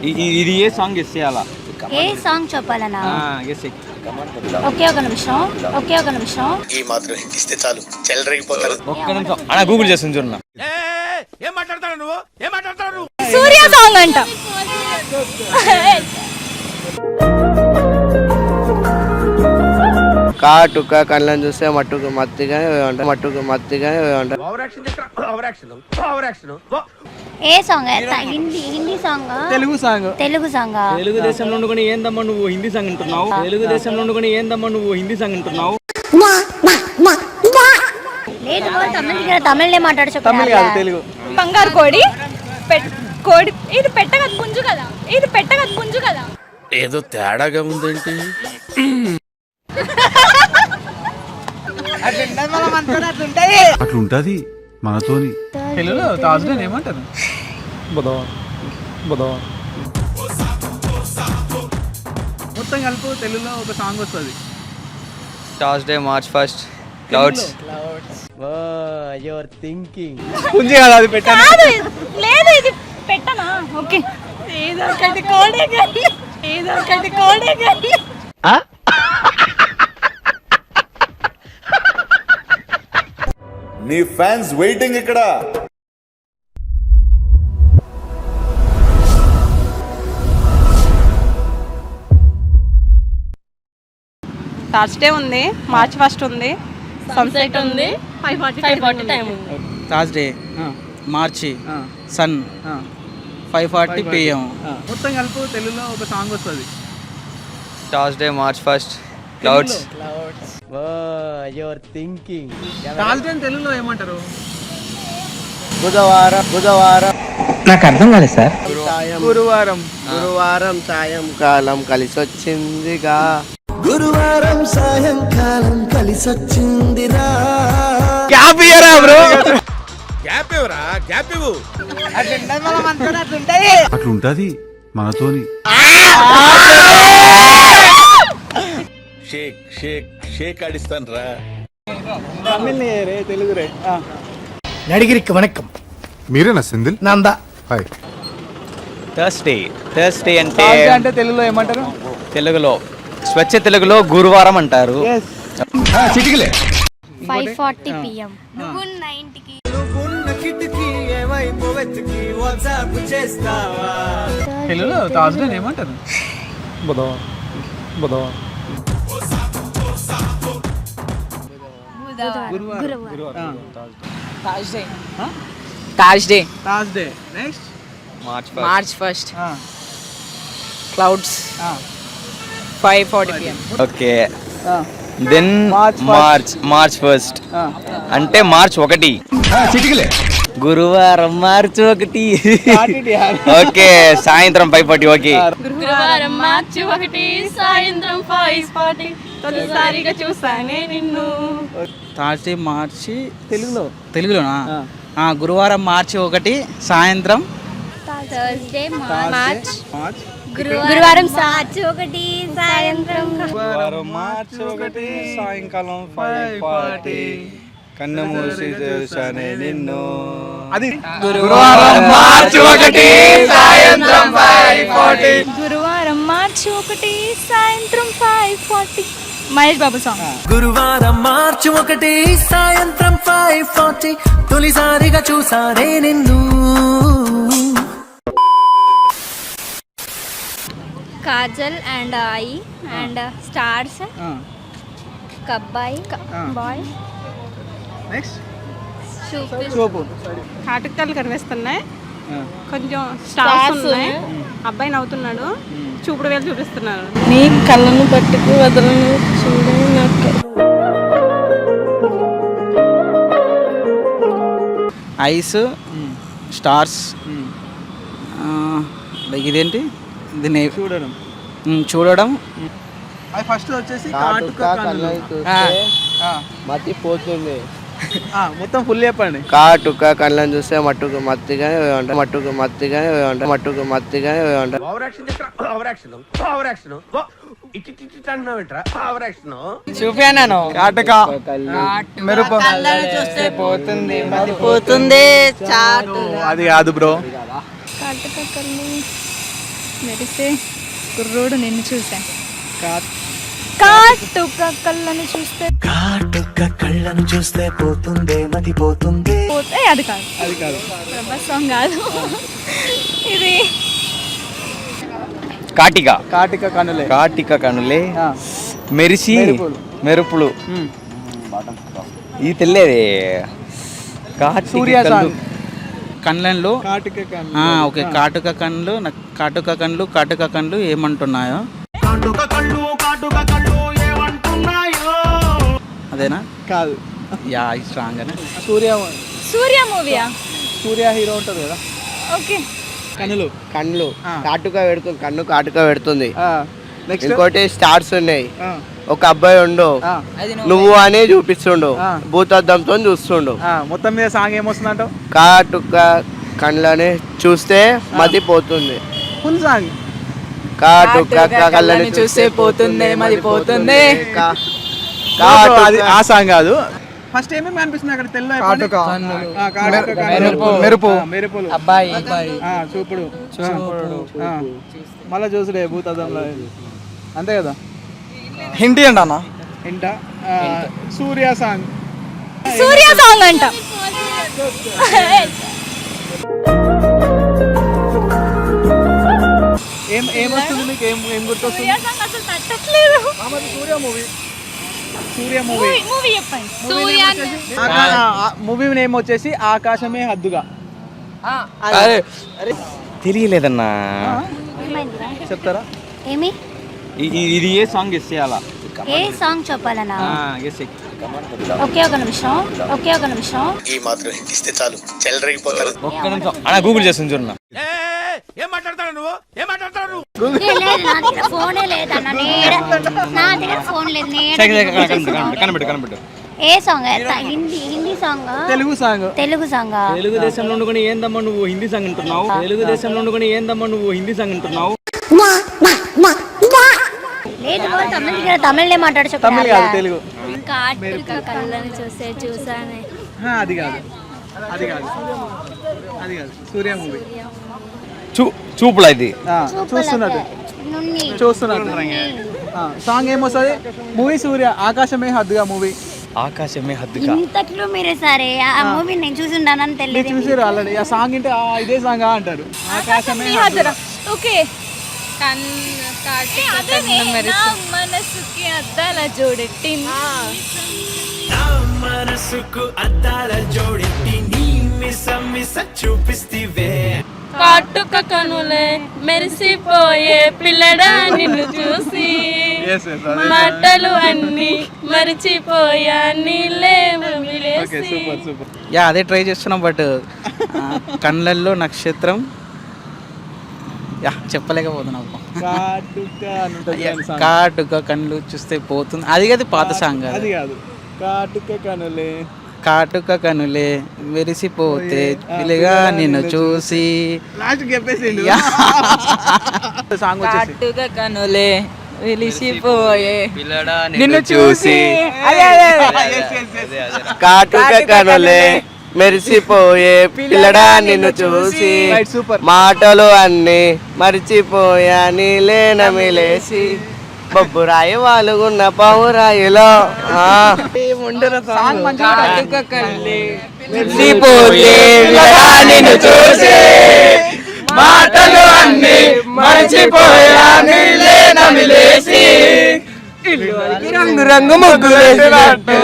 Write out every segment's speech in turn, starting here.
ఇది ఏ song guess చేయాలా? ఏ song చెప్పాలనా? Guess చెయ్. ఒకే ఒక నిమిషం. ఈ మాత్రం హింట్ ఇస్తే చాలు చెల్లరగిపోతారు. ఒక్క నిమిషం అన్న, గూగుల్ చేస్తుంది చూడన్నా. సూర్య సాంగ్ అంట. కాటుక కళ్ళని చూస్తే మట్టుకు మత్తిగా ఉంటాయి. ఏ song? Hindi song? Telugu song. తెలుగుదేశంలో ఉండుకొని ఏందమ్మా నువ్వు హిందీ సాంగ్ అంటున్నావు? లేదు తమిళే మాట్లాడు. తమిళ్ కాదు, తెలుగు. బంగారు కోడి కోడి ఇది పెట్టగదు పుంజు కదా. ఏదో తేడాగా ఉందేంటి? అట్లుంటది మనతోని. తెలుగులో థర్స్డే ఏమంటారు? బుధవారం. మొత్తం కలుపు. తెలుగులో ఒక సాంగ్ వస్తుంది. Thursday March 1 clouds. పుంజి కాదు, అది పెట్టాను. లేదు ఇది పెట్టనా? ఓకే. ఏదో ఒకటి కోడే కానీ. నీ ఫ్యాన్స్ వెయిటింగ్ ఇక్కడ. థర్స్డే ఉంది, మార్చ్ 1 ఉంది, సన్సెట్ ఉంది, 5:40 టైం ఉంది. థర్స్డే మార్చి సన్ 5:40 PM. మొత్తం కలుపు. తెలుగులో ఒక సాంగ్ వస్తుంది. Thursday March 1 clouds. థర్స్డే తెలుగులో ఏమంటారు? బుధవారం. నాకు అర్థం కాలేదు సార్. గురువారం సాయంకాలం కలిసొచ్చిందిగా. గ్యాప్ ఇయ్యరా బ్రో? గ్యాప్ ఇవ్వు. అట్లుంటది మనతోని. షేక్ ఆడిస్తాను రా. తమిళ్ రే, తెలుగు రే. నడిగిరికి వణకం. మీరేనా సెందిల్? నందా. హాయ్. థర్స్డే అంటే అంటే తెలుగులో ఏమంటారు? తెలుగులో స్వచ్ఛ తెలుగులో గురువారం అంటారు. 5:40 PM. నువ్వు 90కి. తెలుగులో థర్స్డే ఏమంటారు? బుధవారం. Thursday next March 1 clouds 5:40 PM. Okay. Then March 1 అంటే మార్చ్ 1. గురువారం మార్చి 1. ఓకే, సాయంత్రం 5:40. ఓకే. గురువారం మార్చి 1 సాయంత్రం 5:40 తొలిసారిగా చూసానే నిన్ను. థర్స్డే మార్చి తెలుగులోనా? గురువారం మార్చి 1 సాయంత్రం. Thursday March. గురువారం మార్చి 1 సాయంత్రం. మార్చి 1 సాయంకాలం 5:40. కన్ను మూసి చూసానే నిన్ను. అది గురువారం మార్చి 1 సాయంత్రం 5:40. గురువారం మార్చి 1 సాయంత్రం 5:40. మహేష్ బాబు సాంగ్. గురువారం మార్చి 1 సాయంత్రం 5:40 తొలిసారిగా చూసానే నిన్ను. Kajal and I and stars. కబ్బాయి బాయ్. నెక్స్ట్ చూపు. కాటుకలు కనిపిస్తున్నాయి, కొంచెం స్టార్స్ ఉన్నాయి. అబ్బాయి నవ్వుతున్నాడు, చూపుడు వేలు చూపిస్తున్నారు. నీ కళ్ళను పట్టుకు వదలను చూడు నాకు. Ice stars. ఇదేంటి? దీన్ని చూడడం. అది ఫస్ట్ వచ్చేసి మతి పోతుంది. మొత్తం ఫుల్ చెప్పండి. కాటుక కళ్ళని చూస్తే మట్టుకు మత్తిగా ఉంటాయి. చూపాను. కాటుక మెరుపు పోతుంది పోతుంది అది కాదు బ్రో. మెరిసే కుర్రోడు నిన్ను చూసా. కా- కాటుక కళ్ళను చూస్తే కాటుక కళ్ళను చూస్తే పోతుందే మతి పోతుందే. పోతే అది కాదు, అది కాదు. ప్రభాస్ సాంగ్ కాదు ఇది. కాటిక కాటిక కనులే. కాటిక కనులే ఆ. మెరిసి మెరుపులు. మెరుపులు ఉమ్. ఇది తెలియదే. కాటిక సూర్య కళ్ళు. సాంగ్. కళ్ళల్లో కాటుక కన్ను. ఓకే. కాటుక కళ్ళు నాకు కాటుక కళ్ళు ఏమంటున్నాయో అదేనా? కాదు. యా స్ట్రాంగ్ అని. సూర్య మూవీయా? సూర్య హీరో ఉంటుంది కదా. ఓకే. కన్నులు. కళ్ళు కాటుక పెడుతుంది, కన్ను కాటుక పెడుతుంది. నెక్స్ట్ ఇంకోటి స్టార్స్ ఉన్నాయి. ఒక అబ్బాయి ఉండు, నువ్వు అనే చూపిస్తుండు, భూతద్దంతో చూస్తుండు. మొత్తం మీద సాంగ్ ఏమొస్తుందంట? కాటుక కళ్ళని చూస్తే మతి పోతుంది. Full song. కాటుక కళ్ళని చూస్తే పోతుంది మతి పోతుంది. అది ఆ సాంగ్ కాదు. ఫస్ట్ ఏమేమి అనిపిస్తుంది అక్కడ? తెల్ల మెరుపు మెరుపులు, అబ్బాయి చూపుడు, మళ్ళా చూసుడే భూతద్దంలో. అంతే కదా. హిందీ అంట అన్న. ఇంట సూర్య సాంగ్. సూర్య సాంగ్ అంట. ఏమొస్తుంది మీకు? ఏం గుర్తొస్తుంది? సూర్య సాంగ్ అసలు తట్టట్లేదు. సూర్య మూవీ మూవీ చెప్పండి. మూవీ నేమ్ వచ్చేసి ఆకాశమే హద్దుగా. తెలియలేదన్నా. చెప్తారా? ఏమి ఇది ఏ సాంగ్ గెస్ చేయాలా? ఏ సాంగ్ చెప్పాలన్నా? గెస్ ఒకే ఒక నిమిషం. ఈ మాత్రం హింట్ ఇస్తే చాలు చెలరేగిపోతారు. ఒక్క నిమిషం అన్న, గూగుల్ చేస్తుంది చూడన్నా. ఏ లేదు, నా దగ్గర ఫోనే లేదన్న. నా దగ్గర ఫోన్ లేదు. కనబెట్టు. ఏ song? Hindi song? Telugu song. Telugu song? తెలుగుదేశంలో ఉండుకొని ఏందమ్మా నువ్వు హిందీ సాంగ్ అంటున్నావు? తెలుగుదేశంలో ఉండుకొని ఏందమ్మా నువ్వు హిందీ సాంగ్ అంటున్నావు? లేదు, తమిళే మాట్లాడు. తమిళ్ కాదు, తెలుగు. కాటుక కళ్ళని చూసానే. అది కాదు. సూర్య మూవీ. చూపులా ఇది. చూస్తున్నట్టు సాంగ్ ఏమొస్తుంది? మూవీ సూర్య ఆకాశమే హద్దుగా మూవీ. ఆకాశమే హద్దుగా. ఇంతట్లో మీరే సరే ఆ మూవీ నేను చూసి ఉండానని తెలియదు. చూసారు ఆల్రెడీ. ఆ సాంగ్ అంటే ఇదే సాంగ్ అంటారు. ఆకాశమే హద్దుగా. ఓకే. మనసుకి అద్దాల జోడెట్టి మనసుకు అద్దాల జోడెట్టి నీ మిస చూపిస్తివే. కాటుక కనులే మెరిసిపోయే పిల్లడా నిన్ను చూసి, మాటలు అన్ని మరిచిపోయా నీలేవు విలేసి. యా అదే ట్రై చేస్తున్నాం. బట్ కళ్ళల్లో నక్షత్రం. యా చెప్పలేకపోతున్నాం. కాటుక కళ్ళు చూస్తే పోతుంది. అది కాదు, పాత సాంగ్. అది కాదు. కాటుక కనులే మెరిసిపోతే పిల్లగా నిన్ను చూసి. సాంగ్ కాటుక కనులే వెలిసిపోయే నిన్ను చూసి. కాటుక కనులే మెరిసిపోయే పిల్లడా నిన్ను చూసి, మాటలు అన్ని మరిచిపోయా నీలే నమిలేసి. బొబ్బురాయి వాలుగున్న పావురాయిలో కాటుక కళ్ళే మెరిసిపోయే పిల్లడా నిన్ను చూసి, మాటలు అన్ని మరిచిపోయా నీలే నమిలేసి. రంగు ముగ్గులేసినట్టు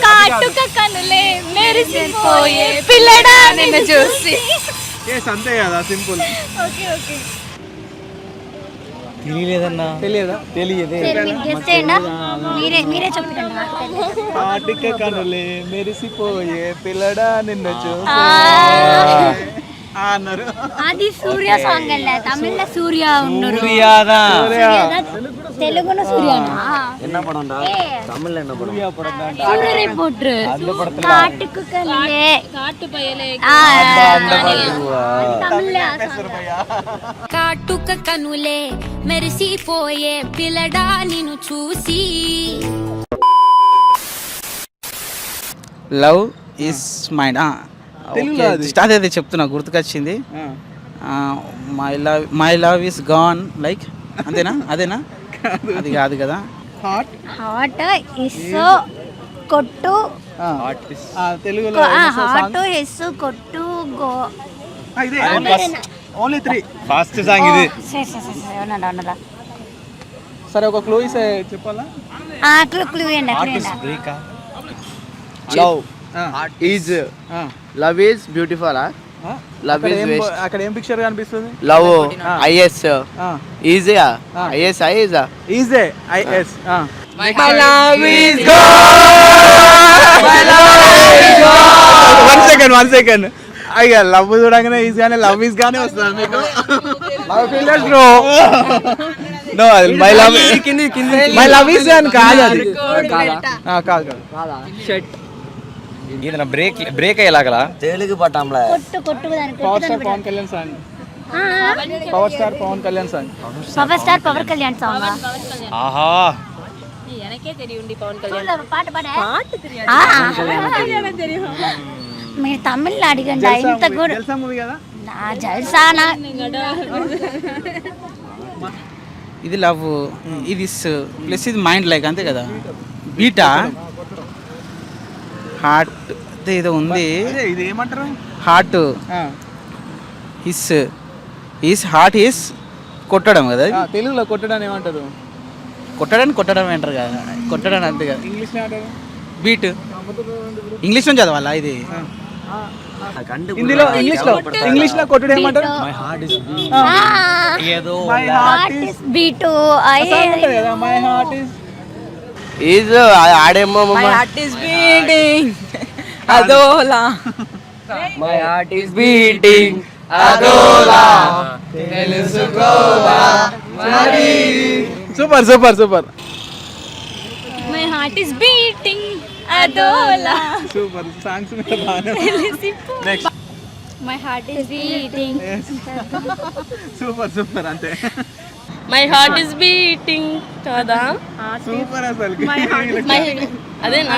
కాటుక కనులే మెరిసిపోయే పిల్లడా నిన్ను చూసి. అంతే కదా, సింపుల్. Okay okay. తెలియలేదన్నా. తెలియదా? తెలియదే. సరే, మీరు గెస్ చేయండి. మీరే చెప్పండి. కాటుక కనులే మెరిసిపోయే పిల్లడా నిన్ను చూసి అన్నారు. అది సూర్య సాంగ్ అల్ల. తమిళ సూర్య ఉన్నారు. సూర్యాదా? తెలుగున సూర్యనా? என்ன படம்டா? தமிழ்ல என்ன படம்? சூரிய ரிப்போர்ட்டர். காட்டுக்கு கல்லே காட்டு பயலே. தமிழ்ல కాటుక కనులే మెరిసిపోయే పిల్లడా నిన్ను చూసి. Love is mind. తెలుగులో అది. అదే చెప్తున్నా, గుర్తుకొచ్చింది. My love is gone like, అంతేనా? అదేనా? అది కాదు కదా. హాట్ హాట్ ఇస్సు కొట్టు తెలుగులో హాట్ ఇస్సు కొట్టు గో. ఇదే ఓన్లీ 3. ఫాస్ట్ సాంగ్ ఇది. ఉన్నదా సరే ఒక క్లూ ఇస్తే చెప్పాలా? క్లూ ఏంటి? Love is love is beautiful. Love is waste. అక్కడ ఏం పిక్చర్ కనిపిస్తుంది? Love I S is I S is ఈజే I S. My love is one second అయ్యా, లవ్ చూడగానే ఈజ్ గానే లవ్ ఈజ్ గానే వస్తుంది మీకు. నో, మై లవ్ ఈజ్ అని కాదు అది. కాదు ఇది నా బ్రేక్ అయ్యేలాగలా. తెలుగు పట్టంలా power star Pawan Kalyan song. Power star Pawan Kalyan song. Power star power Kalyan song. ఆహా, పాట మీరు తమిళ్లో అడిగండి. ఇంత కూడా తెలుసా మూవీ కదా? జల్సానా. ఇది లవ్, ఇది ప్లస్ ఇది మైండ్ లైక్, అంతే కదా. బీటా హార్ట్ ఏదో ఉంది. ఇది ఏమంటారు? హార్ట్ ఈస్ హార్ట్ ఈస్ కొట్టడం కదా. తెలుగులో కొట్టడానికి ఏమంటారు? కొట్టడం అంటారు కదా. కొట్టడం అంతే కదా. ఇంగ్లీష్లో ఏమంటారు? బీట్. ఇంగ్లీష్ నుంచి చదవాలా ఇది? ఇంగ్లీష్లో కొట్టడం ఏమంటారు? My heart is beat. My heart is is ఆడేమో మై హార్ట్ ఇస్ బీటింగ్ అదోలా. మై హార్ట్ ఈస్ బీటింగ్ అదోలా. Super super super. My heart is beating అదోలా. సూపర్ సాంగ్స్ మీద బాగానే. Next my heart is beating. Super super అంతే. My heart is beating కదా. Super అసలు. అదేనా?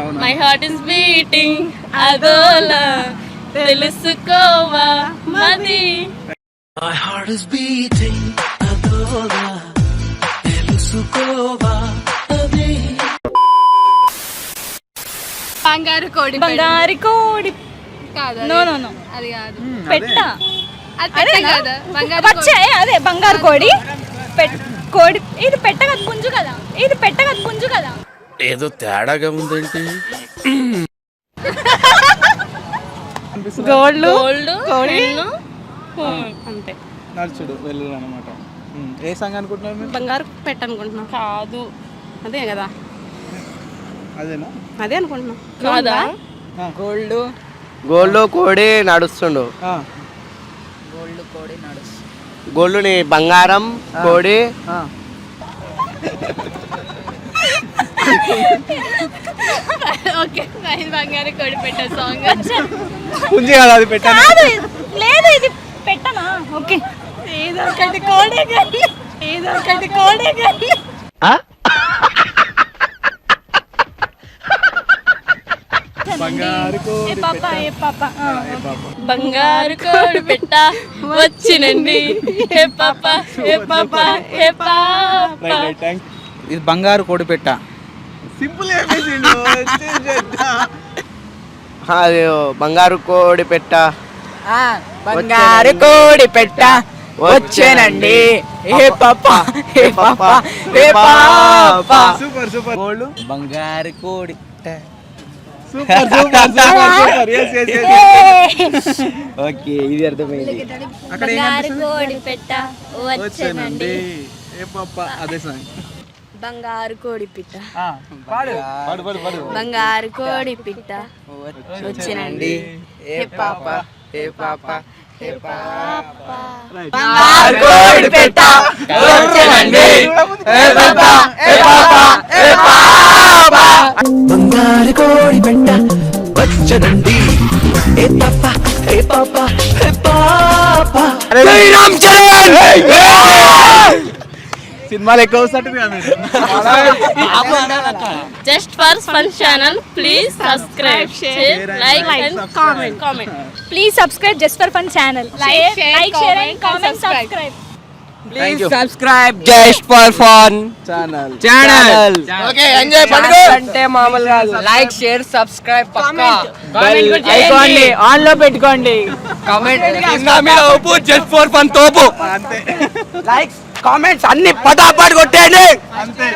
అవును. మై హార్ట్ ఇస్ బీటింగ్ అదోలా తెలుసుకోవా మది. My heart is beating అదోలా తెలుసుకోవా అది. బంగారు కోడి కాదు. నో అది కాదు. పెట్ట అదే కదా. అదే బంగారు కోడి. కోడి ఇది పెట్ట కదా, పుంజు కదా. ఇది పెట్ట కదా, పుంజు కదా. ఏదో తేడాగా ఉందేంటి? గోల్డ్ కోడి అంతే. నడుచుడు వెళ్ళు అనమాట. ఏ సాంగ్ అనుకుంటున్నారు మీరు? బంగారు పెట్ట అనుకుంటున్నా. కాదు, అదే కదా. అదేనా? అదే అనుకుంటున్నా. కాదా? గోల్డ్ కోడి నడుస్తుండు. గోల్డ్ని బంగారం కోడి. ఓకే, బంగారు కోడి పెట్ట సాంగ్. పుంజి కదా అది పెట్ట. లేదు, ఇది పెట్టనా? ఓకే, ఏదో ఒకటి కోడే కానీ. బంగారు కోడి బంగారు కోడి పెట్ట వచ్చినండి. హే పాప హే పాప హే పాప. ఇది బంగారు కోడి పెట్ట. సింపుల్. అది బంగారు కోడి పెట్ట. బంగారు కోడి పెట్ట వచ్చేనండి. హే పాప హే పాప హే పాప. Super super. గోల్డ్ బంగారు కోడి పెట్ట. Super super super. yes yes yes. Okay, ఇది అర్థమైంది. అక్కడ బంగారు కోడి పెట్ట వచ్చేనండి. ఏ పాప అదే సాంగ్. బంగారు కోడి పిట్ట. పాడు. బంగారు కోడి పిట్ట వచ్చినండి. ఏ పాప ఏ పాప ఏ పాప. బంగారు కోడి పెట్ట వచ్చేనండి. హే పాప హే పాప హే పాప. బంగారు కోడి పెట్ట వచ్చనండి. ఏ పాప ఏ పాప ఏ పాప. జై రామ్ చరణ్. సినిమాలు ఎక్కువ వస్తుంటుంది కదా మీరు. Just for fun channel please subscribe share like and comment please subscribe just for fun channel like share and comment subscribe please subscribe just for fun channel okay enjoy పండుగ అంటే మామూలు కాదు. లైక్ షేర్ సబ్స్క్రైబ్ పక్కా అయిపోండి on లో పెట్టుకోండి. Comment just for fun తోపు అంతే likes comments అన్ని పటాపట్ కొట్టేయండి. అంతే